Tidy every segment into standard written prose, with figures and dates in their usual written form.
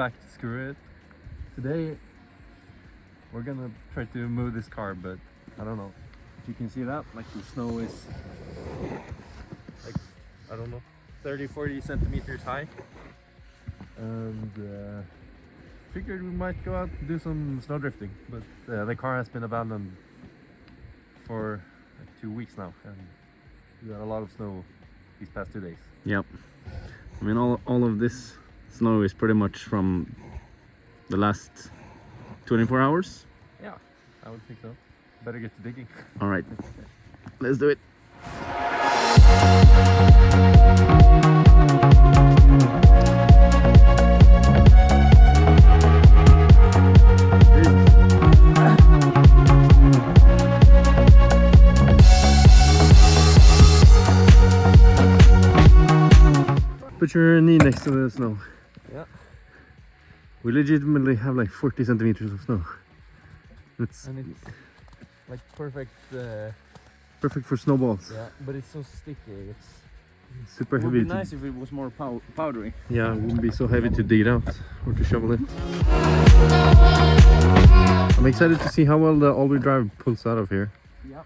back to screw it. Today we're gonna try to move this car, but I don't know if you can see that. Like the snow is like, I don't know, 30-40 centimeters high, and figured we might go out and do some snow drifting, but the car has been abandoned for like 2 weeks now, and we got a lot of snow these past 2 days. Yep. I mean, all of this snow is pretty much from the last 24 hours. Yeah, I would think so. Better get to digging. All right, let's do it. Put your knee next to the snow. Yeah. We legitimately have like 40 centimeters of snow. And it's like perfect. Perfect for snowballs. Yeah, but it's so sticky. It's super it would heavy. be nice if it was more powdery. Yeah, it wouldn't be so heavy to dig it out or to shovel it. I'm excited to see how well the all-wheel drive pulls out of here. Yeah.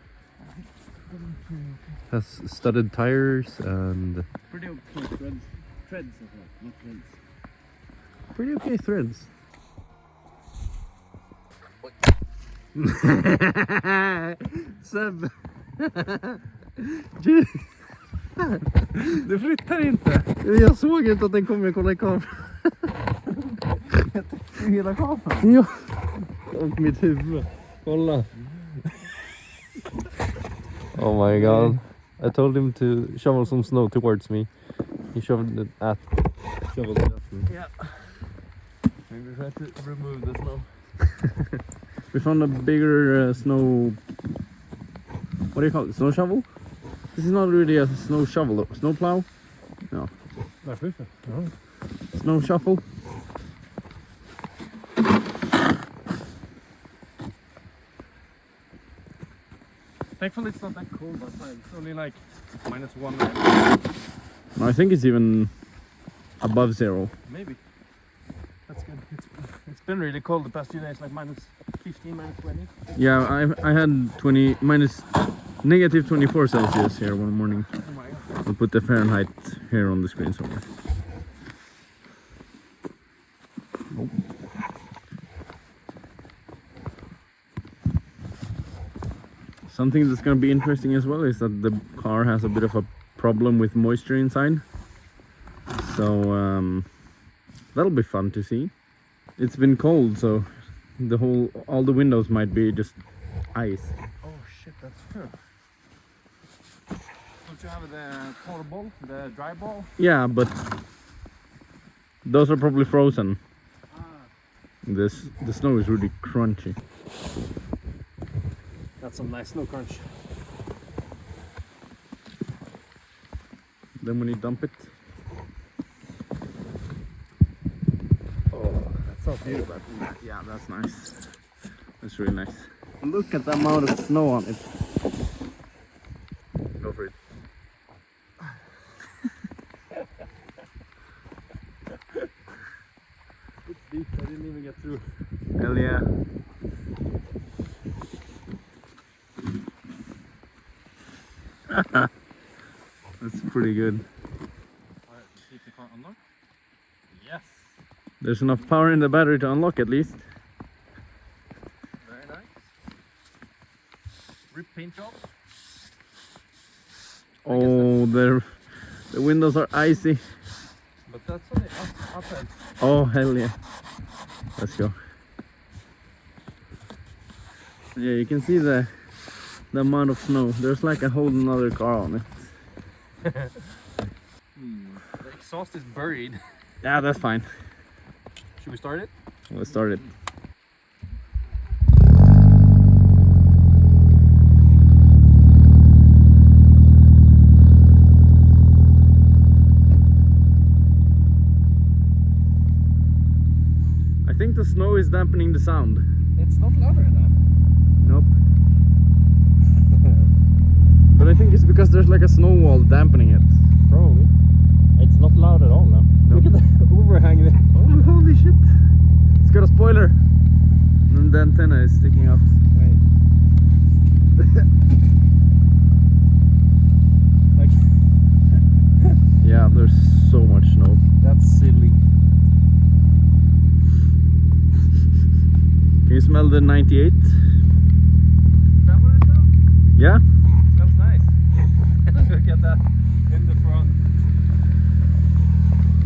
Has studded tires and Pretty okay threads as well, not threads. pretty okay threads. Seb! Du flyttar inte! Jag såg inte att den kom, jag kollade i kameran. Hela kameran? Ja! Och mitt huvud. Kolla! Oh my god. I told him to shovel some snow towards me. He shoveled it at me. Yeah. Maybe we have to remove the snow. We found a bigger snow... What do you call it? Snow shovel? This is not really a snow shovel though. Snow plow? No. Snow shuffle? Thankfully it's not that cold outside. It's only like -1. No, I think it's even above zero. Maybe. That's good. It's been really cold the past few days, like -15, -20. Yeah, I had -24 Celsius here one morning. Oh my god. I'll put the Fahrenheit here on the screen somewhere. Nope. Something that's going to be interesting as well is that the car has a bit of a problem with moisture inside. So that'll be fun to see. It's been cold, so all the windows might be just ice. Oh shit, that's true. Don't you have the portable, the dry ball? Yeah, but those are probably frozen. The snow is really crunchy. That's some nice snow crunch. Then when you dump it, Oh, that's so beautiful. yeah, that's nice. That's really nice. Look at the amount of snow on it. Go for it. It's deep, I didn't even get through. Hell yeah. That's pretty good. Alright, keep the car unlocked. Yes! There's enough power in the battery to unlock at least. Very nice. Rip paint job. Oh, the windows are icy. But that's only outside. Oh, hell yeah. Let's go. Yeah, you can see the amount of snow. There's like a whole another car on it. The exhaust is buried. Yeah, that's fine. Should we start it? Let's start it. I think the snow is dampening the sound. It's not louder enough. Nope. But I think it's because there's like a snow wall dampening it. Probably. It's not loud at all now. know. Look at the overhang there. Oh, holy shit! It's got a spoiler, and the antenna is sticking out. Wait. Like, yeah, there's so much snow. that's silly. Can you smell the 98? Is that what it smells? Yeah. Smells nice. Look at that in the front.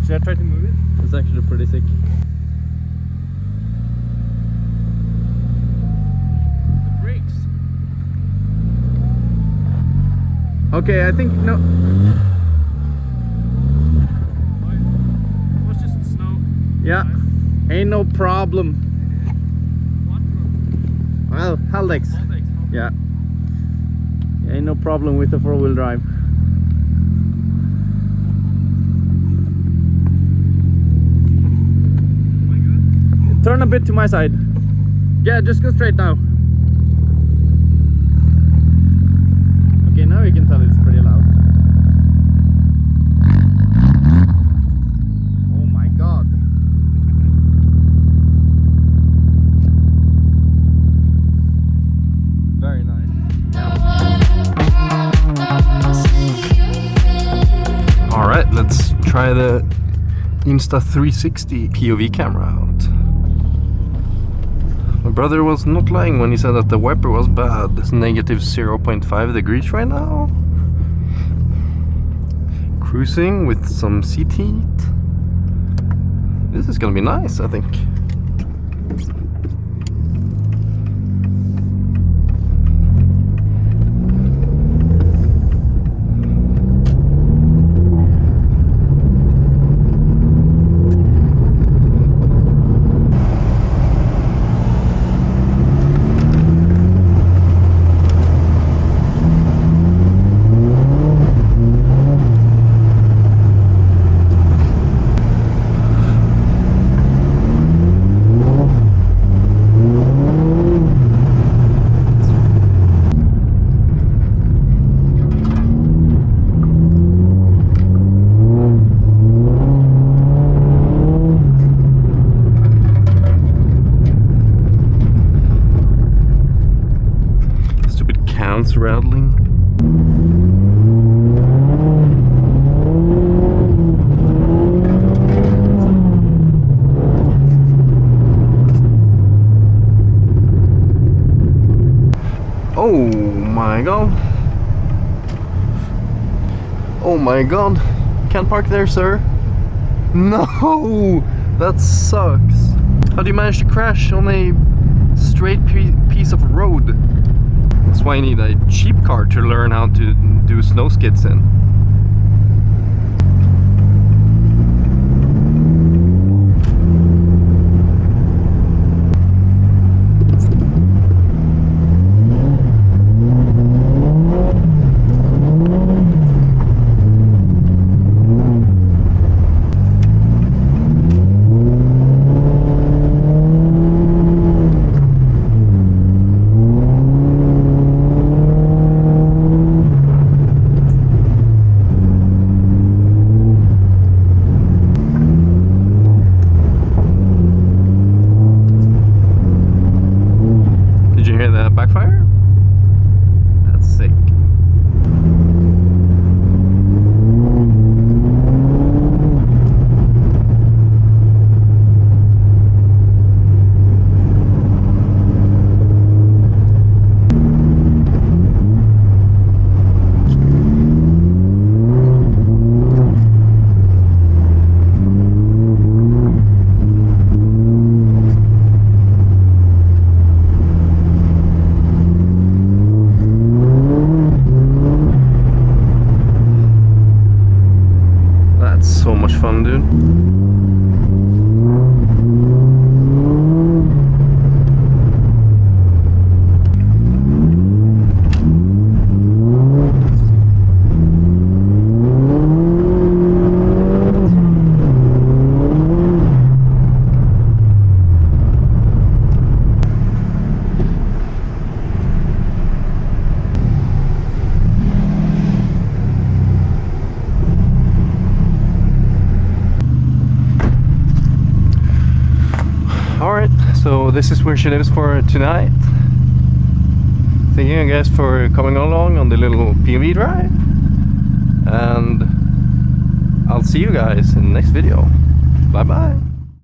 Should I try to move it? It's actually pretty sick. The brakes. Okay, I think no. It was just snow. Yeah, ain't no problem. Well, Haldex. Yeah. Ain't no problem with the 4-wheel drive. Turn a bit to my side. Yeah, just go straight now. Okay, now you can tell it's pretty loud. Oh my god. Very nice. Alright, let's try the Insta360 POV camera out. My brother was not lying when he said that the wiper was bad. It's negative 0.5 degrees right now. Cruising with some seat heat. This is gonna be nice, I think. Rattling. Oh my god. Oh my god. Can't park there, sir. No, that sucks. How do you manage to crash on a straight piece of road? That's why I need a cheap car to learn how to do snow skids in. Backfire? That's sick. Alright, so this is where she lives for tonight. Thank you guys for coming along on the little POV drive. And I'll see you guys in the next video. Bye bye.